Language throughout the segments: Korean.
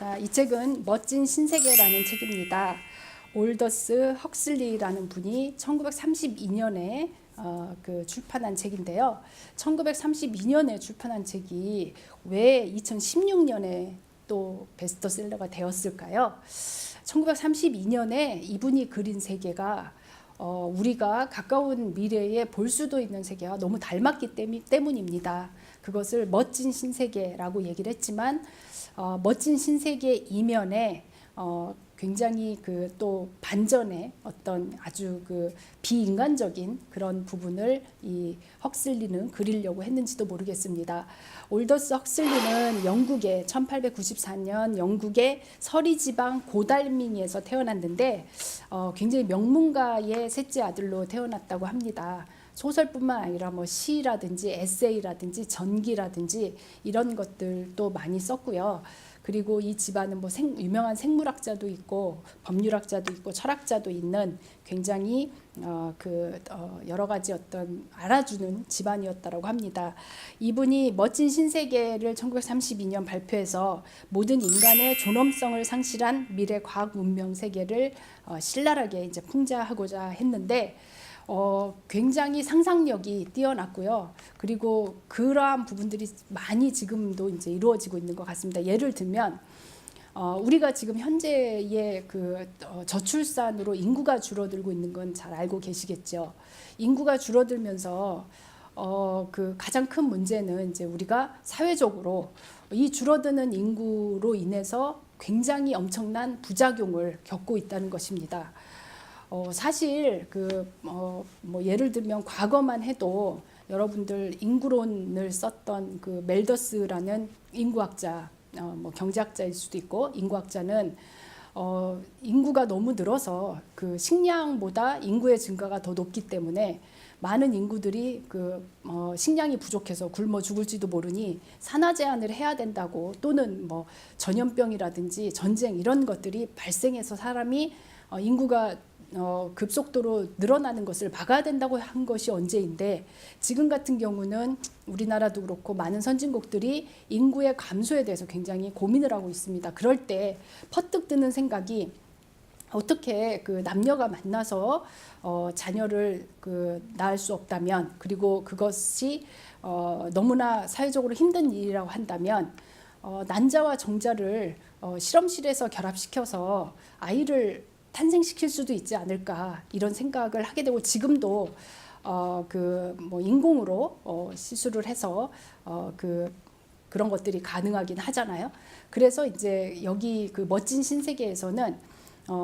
자, 이 책은 멋진 신세계라는 책입니다. 올더스 헉슬리라는 분이 1932년에 출판한 책인데요. 1932년에 출판한 책이 왜 2016년에 또 베스트셀러가 되었을까요? 1932년에 이분이 그린 세계가 우리가 가까운 미래에 볼 수도 있는 세계와 너무 닮았기 때문입니다. 그것을 멋진 신세계라고 얘기를 했지만 멋진 신세계 이면에 굉장히 또 반전의 어떤 아주 비인간적인 그런 부분을 이 헉슬리는 그리려고 했는지도 모르겠습니다. 올더스 헉슬리는 영국의 1894년 영국의 서리 지방 고달미니에서 태어났는데 굉장히 명문가의 셋째 아들로 태어났다고 합니다. 소설뿐만 아니라 시라든지 에세이라든지 전기라든지 이런 것들도 많이 썼고요. 그리고 이 집안은 유명한 생물학자도 있고 법률학자도 있고 철학자도 있는 굉장히 여러 가지 어떤 알아주는 집안이었다고 합니다. 이분이 멋진 신세계를 1932년 발표해서 모든 인간의 존엄성을 상실한 미래 과학 문명 세계를 신랄하게 이제 풍자하고자 했는데 굉장히 상상력이 뛰어났고요. 그리고 그러한 부분들이 많이 지금도 이제 이루어지고 있는 것 같습니다. 예를 들면 우리가 지금 현재의 저출산으로 인구가 줄어들고 있는 건 잘 알고 계시겠죠. 인구가 줄어들면서 가장 큰 문제는 이제 우리가 사회적으로 이 줄어드는 인구로 인해서 굉장히 엄청난 부작용을 겪고 있다는 것입니다. 사실 예를 들면 과거만 해도 여러분들 인구론을 썼던 멜더스라는 인구학자, 경제학자일 수도 있고 인구학자는 인구가 너무 늘어서 식량보다 인구의 증가가 더 높기 때문에 많은 인구들이 식량이 부족해서 굶어 죽을지도 모르니 산화 제한을 해야 된다고, 또는 전염병이라든지 전쟁 이런 것들이 발생해서 사람이 인구가 급속도로 늘어나는 것을 막아야 된다고 한 것이 언제인데, 지금 같은 경우는 우리나라도 그렇고 많은 선진국들이 인구의 감소에 대해서 굉장히 고민을 하고 있습니다. 그럴 때 퍼뜩 드는 생각이, 어떻게 남녀가 만나서 자녀를 낳을 수 없다면, 그리고 그것이 너무나 사회적으로 힘든 일이라고 한다면 난자와 정자를 실험실에서 결합시켜서 아이를 탄생시킬 수도 있지 않을까, 이런 생각을 하게 되고, 지금도 인공으로 시술을 해서 그런 것들이 가능하긴 하잖아요. 그래서 이제 여기 멋진 신세계에서는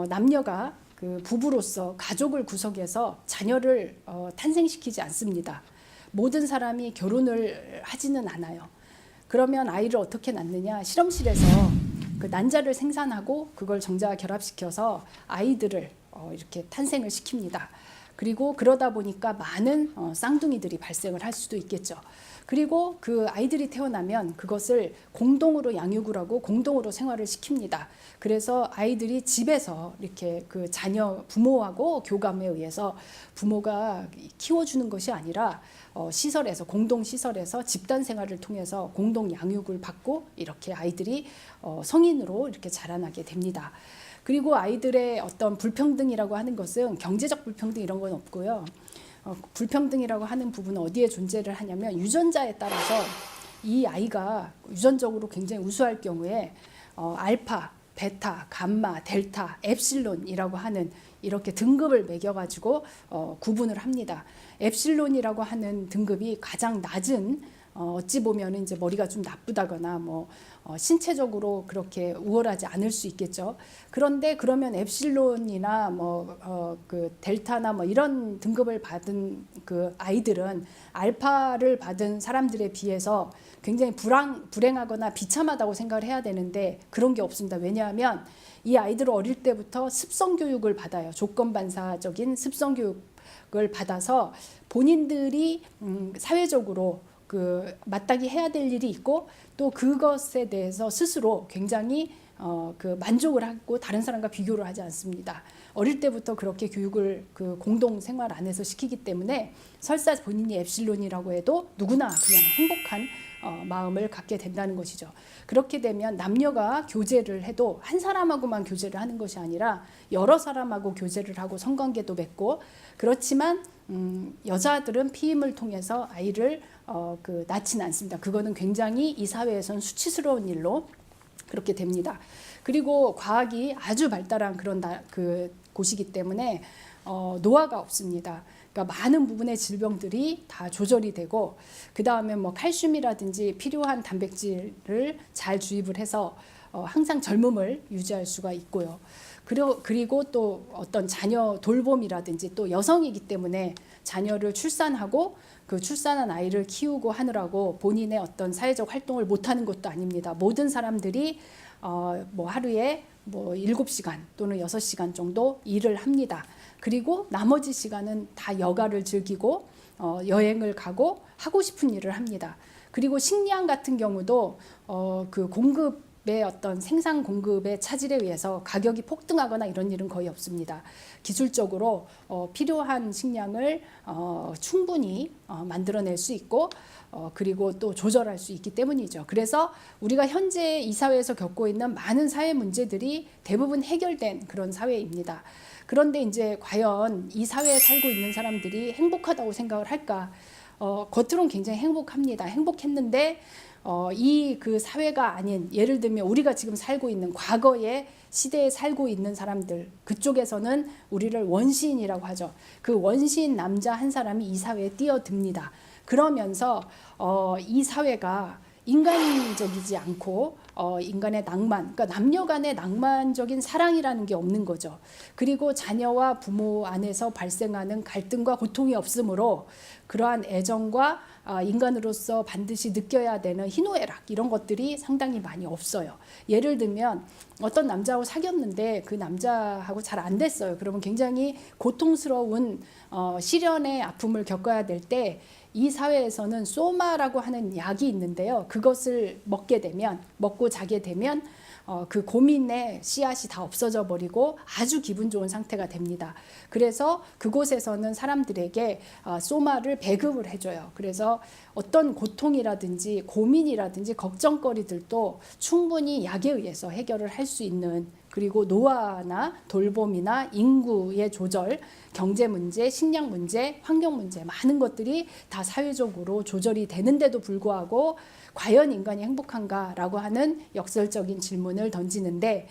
남녀가 부부로서 가족을 구성해서 자녀를 탄생시키지 않습니다. 모든 사람이 결혼을 하지는 않아요. 그러면 아이를 어떻게 낳느냐, 실험실에서 난자를 생산하고 그걸 정자와 결합시켜서 아이들을 이렇게 탄생을 시킵니다. 그리고 그러다 보니까 많은 쌍둥이들이 발생을 할 수도 있겠죠. 그리고 그 아이들이 태어나면 그것을 공동으로 양육을 하고 공동으로 생활을 시킵니다. 그래서 아이들이 집에서 이렇게 부모하고 교감에 의해서 부모가 키워주는 것이 아니라 시설에서, 공동시설에서 집단 생활을 통해서 공동 양육을 받고 이렇게 아이들이 성인으로 이렇게 자라나게 됩니다. 그리고 아이들의 어떤 불평등이라고 하는 것은 경제적 불평등 이런 건 없고요. 불평등이라고 하는 부분은 어디에 존재를 하냐면, 유전자에 따라서 이 아이가 유전적으로 굉장히 우수할 경우에 알파, 베타, 감마, 델타, 엡실론이라고 하는 이렇게 등급을 매겨가지고 구분을 합니다. 엡실론이라고 하는 등급이 가장 낮은, 어찌 보면 이제 머리가 좀 나쁘다거나 신체적으로 그렇게 우월하지 않을 수 있겠죠. 그런데 그러면 엡실론이나 델타나 이런 등급을 받은 아이들은 알파를 받은 사람들에 비해서 굉장히 불행하거나 비참하다고 생각을 해야 되는데, 그런 게 없습니다. 왜냐하면 이 아이들은 어릴 때부터 습성 교육을 받아요. 조건반사적인 습성 교육을 받아서 본인들이 사회적으로 마땅히 해야 될 일이 있고, 또 그것에 대해서 스스로 굉장히 그 만족을 하고 다른 사람과 비교를 하지 않습니다. 어릴 때부터 그렇게 교육을 그 공동 생활 안에서 시키기 때문에 설사 본인이 엡실론이라고 해도 누구나 그냥 행복한 마음을 갖게 된다는 것이죠. 그렇게 되면 남녀가 교제를 해도 한 사람하고만 교제를 하는 것이 아니라 여러 사람하고 교제를 하고 성관계도 맺고, 그렇지만 여자들은 피임을 통해서 아이를 낳지는 않습니다. 그거는 굉장히 이 사회에서는 수치스러운 일로 그렇게 됩니다. 그리고 과학이 아주 발달한 그런 그 곳이기 때문에 노화가 없습니다. 그러니까 많은 부분의 질병들이 다 조절이 되고, 그 다음에 뭐 칼슘이라든지 필요한 단백질을 잘 주입을 해서 항상 젊음을 유지할 수가 있고요. 그리고 또 어떤 자녀 돌봄이라든지, 또 여성이기 때문에 자녀를 출산하고 그 출산한 아이를 키우고 하느라고 본인의 어떤 사회적 활동을 못하는 것도 아닙니다. 모든 사람들이 뭐 하루에 뭐 7시간 또는 6시간 정도 일을 합니다. 그리고 나머지 시간은 다 여가를 즐기고 여행을 가고 하고 싶은 일을 합니다. 그리고 식량 같은 경우도 그 공급의 어떤 생산 공급의 차질에 의해서 가격이 폭등하거나 이런 일은 거의 없습니다. 기술적으로 필요한 식량을 충분히 만들어낼 수 있고, 그리고 또 조절할 수 있기 때문이죠. 그래서 우리가 현재 이 사회에서 겪고 있는 많은 사회 문제들이 대부분 해결된 그런 사회입니다. 그런데 이제 과연 이 사회에 살고 있는 사람들이 행복하다고 생각을 할까? 겉으로는 굉장히 행복합니다. 행복했는데 이 그 사회가 아닌, 예를 들면 우리가 지금 살고 있는 과거의 시대에 살고 있는 사람들, 그쪽에서는 우리를 원시인이라고 하죠. 그 원시인 남자 한 사람이 이 사회에 뛰어듭니다. 그러면서 이 사회가 인간적이지 않고 인간의 낭만, 그러니까 남녀 간의 낭만적인 사랑이라는 게 없는 거죠. 그리고 자녀와 부모 안에서 발생하는 갈등과 고통이 없으므로 그러한 애정과 인간으로서 반드시 느껴야 되는 희노애락, 이런 것들이 상당히 많이 없어요. 예를 들면 어떤 남자하고 사귀었는데 그 남자하고 잘 안 됐어요. 그러면 굉장히 고통스러운 시련의 아픔을 겪어야 될 때, 이 사회에서는 소마라고 하는 약이 있는데요. 그것을 먹고 자게 되면 그 고민의 씨앗이 다 없어져 버리고 아주 기분 좋은 상태가 됩니다. 그래서 그곳에서는 사람들에게 소마를 배급을 해줘요. 그래서 어떤 고통이라든지 고민이라든지 걱정거리들도 충분히 약에 의해서 해결을 할 수 있는, 그리고 노화나 돌봄이나 인구의 조절, 경제 문제, 식량 문제, 환경 문제, 많은 것들이 다 사회적으로 조절이 되는데도 불구하고 과연 인간이 행복한가라고 하는 역설적인 질문을 던지는데,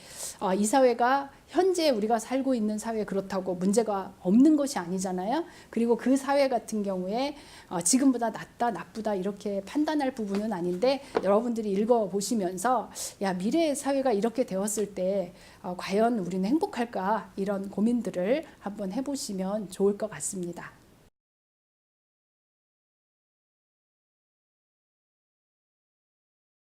이 사회가 현재 우리가 살고 있는 사회 그렇다고 문제가 없는 것이 아니잖아요. 그리고 그 사회 같은 경우에 지금보다 낫다 나쁘다 이렇게 판단할 부분은 아닌데, 여러분들이 읽어보시면서 미래의 사회가 이렇게 되었을 때 과연 우리는 행복할까, 이런 고민들을 한번 해보시면 좋을 것 같습니다.